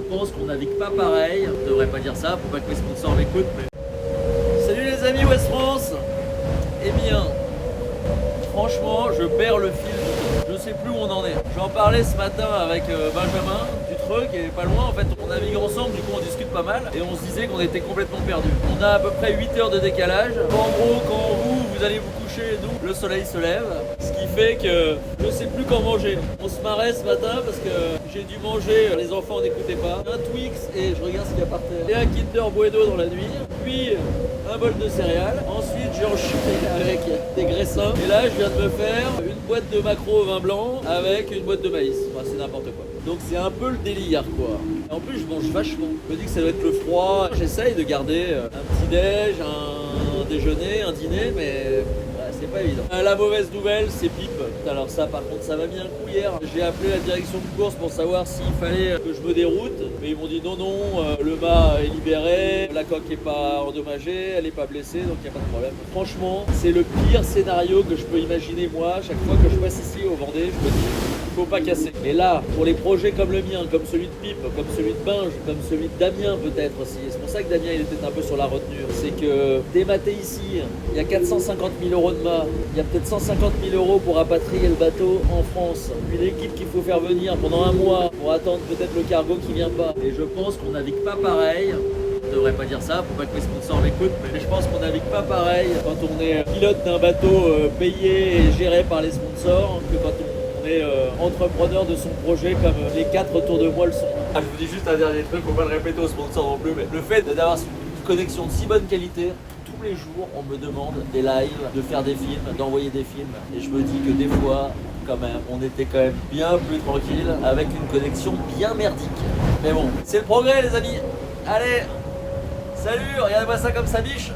pense qu'on navigue pas pareil. Je devrais pas dire ça, faut pas que mes sponsors m'écoutent, mais... Salut les amis Ouest France. Eh bien, franchement, je perds le fil. Je sais plus où on en est. J'en parlais ce matin avec Benjamin du truc et pas loin. En fait, on navigue ensemble, du coup on discute pas mal et on se disait qu'on était complètement perdus. On a à peu près 8 heures de décalage. En gros, quand vous allez vous coucher, nous, le soleil se lève. Ce qui fait que je sais plus quand manger. On se marrait ce matin parce que j'ai dû manger, les enfants n'écoutaient pas, un Twix et je regarde ce qu'il y a par terre. Et un Kinder Bueno dans la nuit. Puis un bol de céréales. Ensuite, j'ai enchaîné avec des graissins. Et là, je viens de me faire une boîte de maquereau au vin blanc avec une boîte de maïs. Enfin, c'est n'importe quoi. Donc, c'est un peu le délire, quoi. Et en plus, je mange vachement. Je me dis que ça doit être le froid. J'essaye de garder un petit-déj, un déjeuner, un dîner, mais c'est pas évident. La mauvaise nouvelle, c'est pipe. Alors ça, par contre, ça m'a mis un coup hier. J'ai appelé la direction de course pour savoir s'il fallait que je me déroute. Mais ils m'ont dit non, le mât est libéré, la coque est pas endommagée, elle est pas blessée, donc il n'y a pas de problème. Franchement, c'est le pire scénario que je peux imaginer moi. Chaque fois que je passe ici au Vendée, je me dis, faut pas casser. Et là, pour les projets comme le mien, comme celui de Pipe, comme celui de Binge, comme celui de Damien peut-être aussi, c'est pour ça que Damien il était un peu sur la retenue, c'est que démater ici, il y a 450 000 euros de mât, il y a peut-être 150 000 euros pour rapatrier le bateau en France, une équipe qu'il faut faire venir pendant un mois pour attendre peut-être le cargo qui vient pas. Et je pense qu'on navigue pas pareil. Je devrais pas dire ça, faut pas que mes sponsors m'écoutent, mais je pense qu'on navigue pas pareil quand on est pilote d'un bateau payé et géré par les sponsors que quand on est entrepreneur de son projet comme les 4 autour de moi le sont. Je vous dis juste un dernier truc, faut pas le répéter aux sponsors non plus, mais le fait d'avoir une connexion de si bonne qualité, tous les jours on me demande des lives, de faire des films, d'envoyer des films, et je me dis que des fois, quand même, on était quand même bien plus tranquille avec une connexion bien merdique. Mais bon, c'est le progrès les amis. Allez, salut, regardez-moi ça comme ça biche.